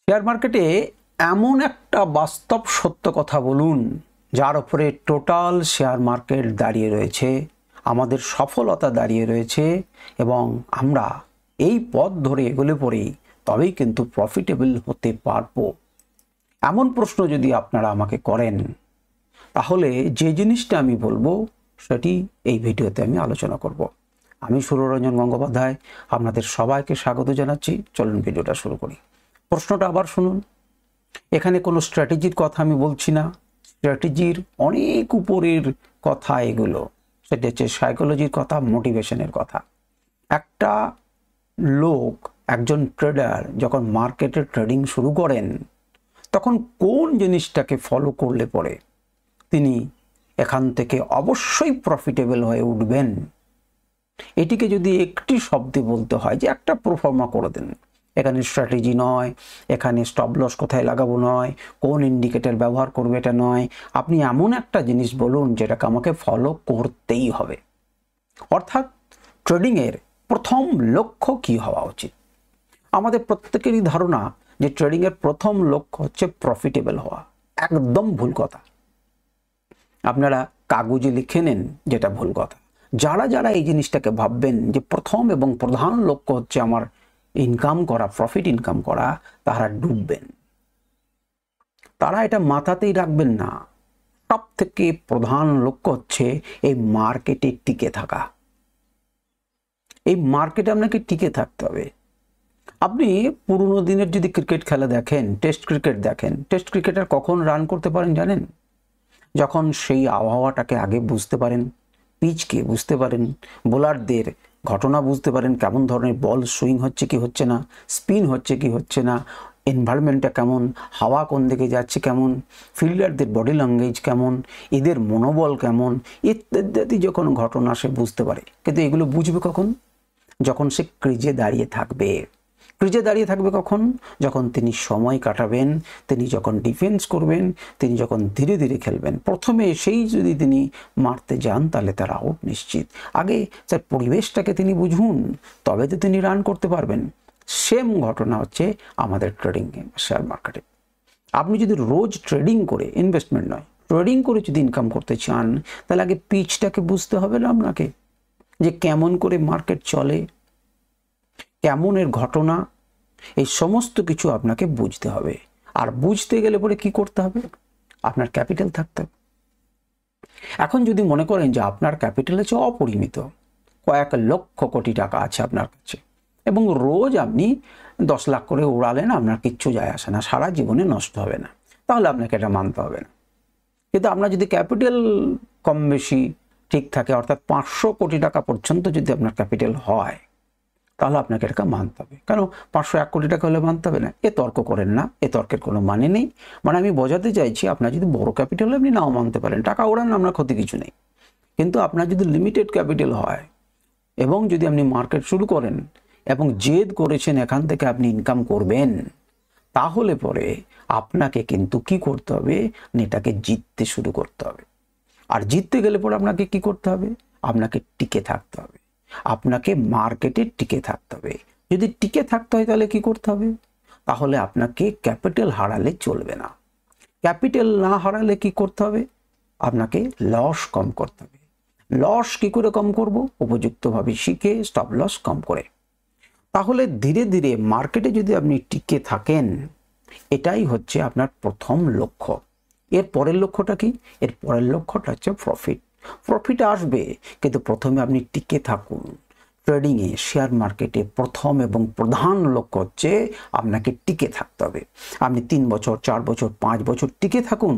Share মার্কেটে এমন একটা বাস্তব সত্য কথা বলুন যার উপরে টোটাল শেয়ার মার্কেট দাঁড়িয়ে রয়েছে, আমাদের সফলতা দাঁড়িয়ে রয়েছে এবং আমরা এই পথ ধরে এগোলে পরেই তবেই কিন্তু প্রফিটেবল হতে পারবো। এমন প্রশ্ন যদি আপনারা আমাকে করেন তাহলে যে জিনিসটা আমি বলবো সেটি এই ভিডিওতে আমি আলোচনা করব। আমি সুররঞ্জন গঙ্গোপাধ্যায় আপনাদের সবাইকে স্বাগত জানাচ্ছি। চলুন ভিডিওটা শুরু করি। প্রশ্নটা আবার শুনুন। এখানে কোনো স্ট্র্যাটেজির কথা আমি বলছি না, স্ট্র্যাটেজির অনেক উপরের কথা এগুলো। সেটা হচ্ছে সাইকোলজির কথা, মোটিভেশনের কথা। একটা লোক, একজন ট্রেডার যখন মার্কেটে ট্রেডিং শুরু করেন তখন কোন জিনিসটাকে ফলো করলে পরে তিনি এখান থেকে অবশ্যই প্রফিটেবল হয়ে উঠবেন, এটিকে যদি একটি শব্দে বলতে হয় যে একটা প্রোফর্মা করে দেন। এখানে স্ট্র্যাটেজি নয়, এখানে স্টপ লস কোথায় লাগাবো নয়, কোন ইন্ডিকেটর ব্যবহার করবে এটা নয়, আপনি এমন একটা জিনিস বলুন যেটাকে আমাকে ফলো করতেই হবে। অর্থাৎ ট্রেডিংয়ের প্রথম লক্ষ্য কি হওয়া উচিত? আমাদের প্রত্যেকেরই ধারণা যে ট্রেডিংয়ের প্রথম লক্ষ্য হচ্ছে প্রফিটেবল হওয়া। একদম ভুল কথা। আপনারা কাগজে লিখে নেন, যেটা ভুল কথা। যারা যারা এই জিনিসটাকে ভাববেন যে প্রথম এবং প্রধান লক্ষ্য হচ্ছে আমার ইনকাম করা, প্রফিট ইনকাম করা, তারা ডুববেন। তারা এটা মাথাতেই রাখবেন না। সব থেকে প্রধান লক্ষ্য হচ্ছে এই মার্কেটে টিকে থাকা। এই মার্কেটে আপনাকে টিকে থাকতে হবে। আপনি পুরনো দিনের যদি ক্রিকেট খেলা দেখেন, টেস্ট ক্রিকেট দেখেন, টেস্ট ক্রিকেটার কখন রান করতে পারেন জানেন? যখন সেই আবহাওয়াটাকে আগে বুঝতে পারেন, পিচকে বুঝতে পারেন, বোলারদের ঘটনা বুঝতে পারেন, কেমন ধরনের বল সুইং হচ্ছে কি হচ্ছে না, স্পিন হচ্ছে কি হচ্ছে না, এনভায়রনমেন্টটা কেমন, হাওয়া কোন দিকে যাচ্ছে কেমন, ফিল্ডারদের বডি ল্যাঙ্গুয়েজ কেমন, এদের মনোবল কেমন, ইত্যাদি যখন ঘটনা সে বুঝতে পারে। কিন্তু এগুলো বুঝবে কখন? যখন সে ক্রিজে দাঁড়িয়ে থাকবে। ক্রিজে দাঁড়িয়ে থাকবে কখন? যখন তিনি সময় কাটাবেন, তিনি যখন ডিফেন্স করবেন, তিনি যখন ধীরে ধীরে খেলবেন। প্রথমে এসেই যদি তিনি মারতে যান তাহলে তার আউট নিশ্চিত। আগে তার পরিবেশটাকে তিনি বুঝুন, তবে তো তিনি রান করতে পারবেন। সেম ঘটনা হচ্ছে আমাদের ট্রেডিংয়ে, শেয়ার মার্কেটে। আপনি যদি রোজ ট্রেডিং করে, ইনভেস্টমেন্ট নয়, ট্রেডিং করে যদি ইনকাম করতে চান তাহলে আগে পিচটাকে বুঝতে হবে না আপনাকে, যে কেমন করে মার্কেট চলে, কেমন এর ঘটনা, এই সমস্ত কিছু আপনাকে বুঝতে হবে। আর বুঝতে গেলে পরে কি করতে হবে? আপনার ক্যাপিটাল থাকতে হবে। এখন যদি মনে করেন যে আপনার ক্যাপিটাল হচ্ছে অপরিমিত, কয়েক লক্ষ কোটি টাকা আছে আপনার কাছে, এবং রোজ আপনি 10 লাখ করে উড়ালেন, আপনার কিচ্ছু যায় আসে না, সারা জীবনে নষ্ট হবে না, তাহলে আপনাকে এটা মানতে হবে না। কিন্তু আপনার যদি ক্যাপিটাল কম বেশি ঠিক থাকে, অর্থাৎ 500 কোটি টাকা পর্যন্ত যদি আপনার ক্যাপিটাল হয়, তাহলে আপনাকে এটাকে মানতে হবে। কেন 501 কোটি টাকা হলে মানতে হবে না? এ তর্ক করেন না, এ তর্কের কোনো মানে নেই। মানে আমি বোঝাতে চাইছি, আপনার যদি বড় ক্যাপিটাল হয় আপনি নাও মানতে পারেন, টাকা ওড়ান, আপনার ক্ষতি কিছু নেই। কিন্তু আপনার যদি লিমিটেড ক্যাপিটাল হয় এবং যদি আপনি মার্কেট শুরু করেন এবং জেদ করেছেন এখান থেকে আপনি ইনকাম করবেন, তাহলে পরে আপনাকে কিন্তু কি করতে হবে? এটাকে জিততে শুরু করতে হবে। আর জিততে গেলে পরে আপনাকে কি করতে হবে? আপনাকে টিকে থাকতে হবে। আপনাকে মার্কেটে টিকে থাকতে হবে। যদি টিকে থাকতে হয় তাহলে কি করতে হবে? তাহলে আপনাকে ক্যাপিটাল হারালে চলবে না। ক্যাপিটাল না হারালে কি করতে হবে? আপনাকে লস কম করতে হবে। লস কি করে কম করব? উপযুক্তভাবে শিখে স্টপ লস কম করে। তাহলে ধীরে ধীরে মার্কেটে যদি আপনি টিকে থাকেন, এটাই হচ্ছে আপনার প্রথম লক্ষ্য। এর পরের লক্ষ্যটা কি? এর পরের লক্ষ্যটা হচ্ছে প্রফিট। প্রফিট আসবে, কিন্তু প্রথমে আপনি টিকে থাকুন। ট্রেডিংয়ে, শেয়ার মার্কেটে প্রথম এবং প্রধান লক্ষ্য হচ্ছে আপনাকে টিকে থাকতে হবে। আপনি 3 বছর, 4 বছর, 5 বছর টিকে থাকুন।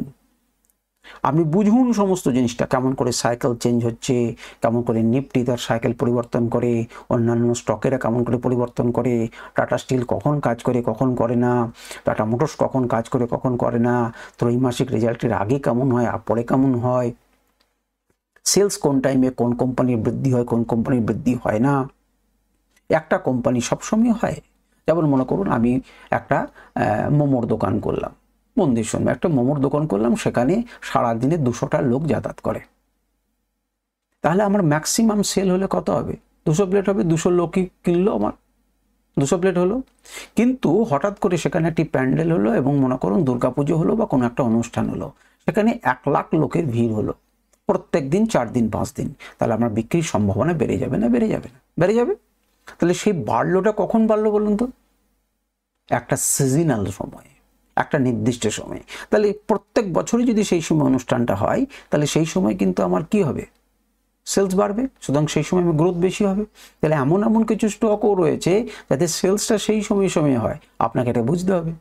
আপনি বুঝুন সমস্ত জিনিসটা, কেমন করে সাইকেল চেঞ্জ হচ্ছে, কেমন করে নিফটি তার সাইকেল পরিবর্তন করে, অন্যান্য স্টকেরা কেমন করে পরিবর্তন করে, টাটা স্টিল কখন কাজ করে কখন করে না, টাটা মোটরস কখন কাজ করে কখন করে না, ত্রৈমাসিক রেজাল্টের আগে কেমন হয় আর পরে কেমন হয়, সেলস কোন টাইমে কোন কোম্পানির বৃদ্ধি হয় কোন কোম্পানির বৃদ্ধি হয় না। একটা কোম্পানি সবসময় হয়, যেমন মনে করুন আমি একটা মোমোর দোকান করলাম, মন্দির শুনবে, একটা মোমোর দোকান করলাম, সেখানে সারাদিনে 200টা লোক যাতায়াত করে, তাহলে আমার ম্যাক্সিমাম সেল হলে কত হবে? 200 প্লেট হবে, 200 লোকই কিনলো আমার। 200 প্লেট হলো, কিন্তু হঠাৎ করে সেখানে একটি প্যান্ডেল হলো এবং মনে করুন দুর্গাপুজো হলো বা কোনো একটা অনুষ্ঠান হলো, সেখানে 1 লাখ লোকের ভিড় হলো প্রত্যেক দিন 4 দিন 5 দিন, তাহলে আমার বিক্রির সম্ভাবনা বেড়ে যাবে না? বেড়ে যাবে না? বেড়ে যাবে। তাহলে সেই বাড়লোটা কখন বাড়লো বলুন তো? একটা সিজনাল সময়ে, একটা নির্দিষ্ট সময়ে। তাহলে প্রত্যেক বছরই যদি সেই সময় অনুষ্ঠানটা হয়, তাহলে সেই সময় কিন্তু আমার কি হবে? সেলস বাড়বে, সুতরাং সেই সময় আমার গ্রোথ বেশি হবে। তাহলে এমন এমন কিছু স্টকও রয়েছে যাতে সেলসটা সেই সময়ে হয়, আপনাকে এটা বুঝতে হবে।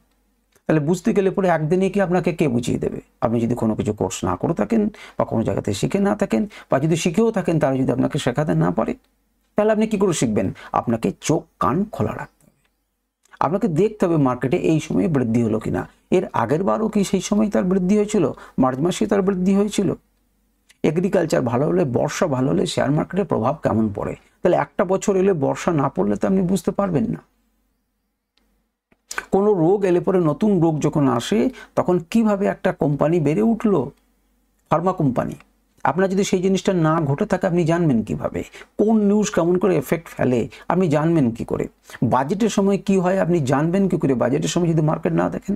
তাহলে বুঝতে গেলে পরে একদিনে কি আপনাকে কে বুঝিয়ে দেবে? আপনি যদি কোনো কিছু কোর্স না করে থাকেন বা কোনো জায়গাতে শিখে না থাকেন, বা যদি শিখেও থাকেন তারা যদি আপনাকে শেখাতে না পারে, তাহলে আপনি কি করে শিখবেন? আপনাকে চোখ কান খোলা রাখতে হবে, আপনাকে দেখতে হবে মার্কেটে এই সময়ে বৃদ্ধি হলো কিনা। এর আগের বারও কি সেই সময় তার বৃদ্ধি হয়েছিল? মার্চ মাসে তার বৃদ্ধি হয়েছিল। এগ্রিকালচার ভালো হলে, বর্ষা ভালো হলে শেয়ার মার্কেটের প্রভাব কেমন পড়ে? তাহলে একটা বছর এলে বর্ষা না পড়লে তো আপনি বুঝতে পারবেন না। কোনো রোগ এলে পরে, নতুন রোগ যখন আসে তখন কিভাবে একটা কোম্পানি বেড়ে উঠলো, ফার্মা কোম্পানি, আপনার যদি সেই জিনিসটা না ঘটে থাকে আপনি জানবেন কিভাবে? কোন নিউজ কেমন করে এফেক্ট ফেলে আপনি জানবেন কি করে? বাজেটের সময় কি হয় আপনি জানবেন কি করে? বাজেটের সময় যদি মার্কেট না দেখেন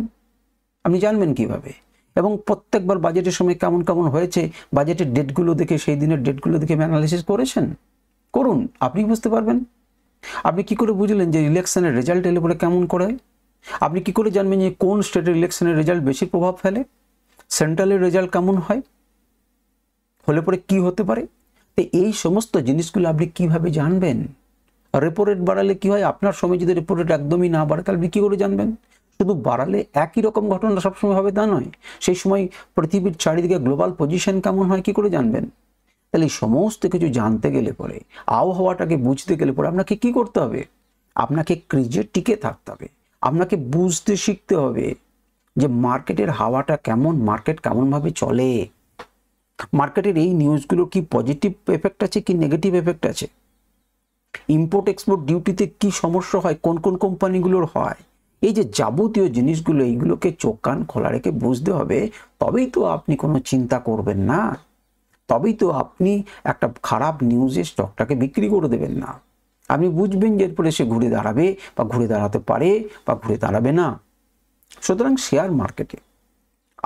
আপনি জানবেন কিভাবে? এবং প্রত্যেকবার বাজেটের সময় কেমন কেমন হয়েছে, বাজেটের ডেটগুলো দেখে, সেই দিনের ডেটগুলো দেখে অ্যানালিসিস করেছেন? করুন, আপনি বুঝতে পারবেন। আপনি কি করে বুঝলেন যে ইলেকশনের রেজাল্ট এলে পরে কেমন করে? আপনি কি করে জানবেন যে কোন স্টেটের ইলেকশনের রেজাল্ট বেশি প্রভাব ফেলে? সেন্ট্রালের রেজাল্ট কেমন হয়, হলে পরে কি হতে পারে? তো এই সমস্ত জিনিসগুলো আপনি কিভাবে জানবেন? রেপো রেট বাড়ালে কি হয়? আপনার সময় যদি রেপো রেট একদমই না বাড়ে তাহলে আপনি কি করে জানবেন? শুধু বাড়ালে একই রকম ঘটনা সবসময় হবে তা নয়, সেই সময় পৃথিবীর চারিদিকে গ্লোবাল পজিশন কেমন হয় কি করে জানবেন? তাহলে এই সমস্ত কিছু জানতে গেলে পরে, আবহাওয়াটাকে বুঝতে গেলে পরে আপনাকে কি করতে হবে? আপনাকে ক্রিজে টিকে থাকতে হবে, আপনাকে বুঝতে শিখতে হবে যে মার্কেটের হাওয়াটা কেমন, মার্কেট কেমনভাবে চলে, মার্কেটের এই নিউজগুলো কি পজিটিভ এফেক্ট আছে কি নেগেটিভ এফেক্ট আছে, ইম্পোর্ট এক্সপোর্ট ডিউটিতে কি সমস্যা হয়, কোন কোন কোম্পানিগুলোর হয়, এই যে যাবতীয় জিনিসগুলো, এইগুলোকে চোখ কান খোলা রেখে বুঝতে হবে। তবেই তো আপনি কোনো চিন্তা করবেন না, তবেই তো আপনি একটা খারাপ নিউজে স্টকটাকে বিক্রি করে দেবেন না। আপনি বুঝবেন যে এরপরে সে ঘুরে দাঁড়াবে বা ঘুরে দাঁড়াতে পারে বা ঘুরে দাঁড়াবে না। সুতরাং শেয়ার মার্কেটে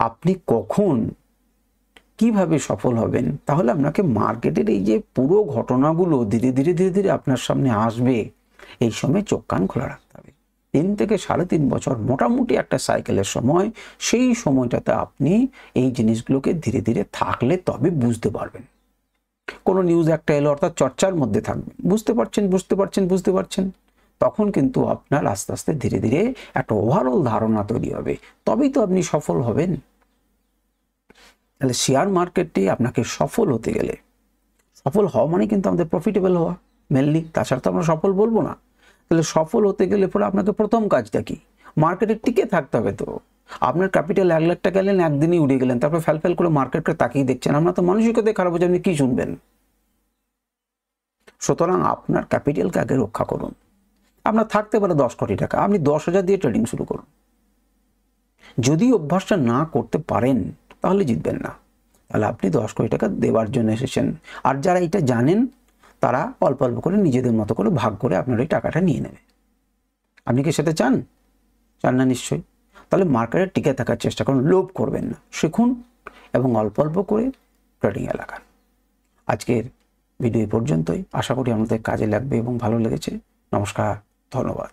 আপনি কখন কিভাবে সফল হবেন, তাহলে আপনাকে মার্কেটের এই যে পুরো ঘটনাগুলো ধীরে ধীরে ধীরে ধীরে আপনার সামনে আসবে, এই সময় চোখ কান খোলা রাখতে হবে। 3 থেকে 3.5 বছর মোটামুটি একটা সাইকেলের সময়, সেই সময়টাতে আপনি এই জিনিসগুলোকে ধীরে ধীরে থাকলে তবে বুঝতে পারবেন। কোনো নিউজ একটা এলো অর্থাৎ চর্চার মধ্যে থাকবেন, বুঝতে পারছেন, তখন কিন্তু আপনার আস্তে আস্তে ধীরে ধীরে একটা ওভারঅল ধারণা তৈরি হবে, তবেই তো আপনি সফল হবেন। তাহলে শেয়ার মার্কেটে আপনাকে সফল হতে গেলে, সফল হওয়া মানে কিন্তু আমাদের প্রফিটেবল হওয়া মেনলি, তাছাড়া তো আমরা সফল বলবো না। তাহলে সফল হতে গেলে পরে আপনাকে প্রথম কাজটা কি? মার্কেটে টিকে থাকতে হবে। তো আপনার ক্যাপিটাল 1 লাখ টাকা এলেন, একদিনই উড়ে গেলেন, তারপর ফেল করে মার্কেটকে তাকিয়ে দেখছেন, আমরা তো মানসিকতায় খারাপ হচ্ছে, আপনি কি শুনবেন? সুতরাং আপনার ক্যাপিটালকে আগে রক্ষা করুন। আপনার থাকতে পারে 10 কোটি টাকা, আপনি 10,000 দিয়ে ট্রেডিং শুরু করুন। যদি অভ্যাসটা না করতে পারেন তাহলে জিতবেন না। তাহলে আপনি 10 কোটি টাকা দেওয়ার জন্য এসেছেন, আর যারা এটা জানেন তারা অল্প অল্প করে নিজেদের মতো করে ভাগ করে আপনার ওই টাকাটা নিয়ে নেবে। আপনি কি সেটা চান? চান না নিশ্চয়ই। তাহলে মার্কেটে টিকে থাকার চেষ্টা করুন, লোভ করবেন না, শিখুন এবং অল্প অল্প করে ট্রেডিংয়ে লাগান। আজকের ভিডিও পর্যন্তই, আশা করি আমাদের কাজে লাগবে এবং ভালো লেগেছে। নমস্কার, ধন্যবাদ।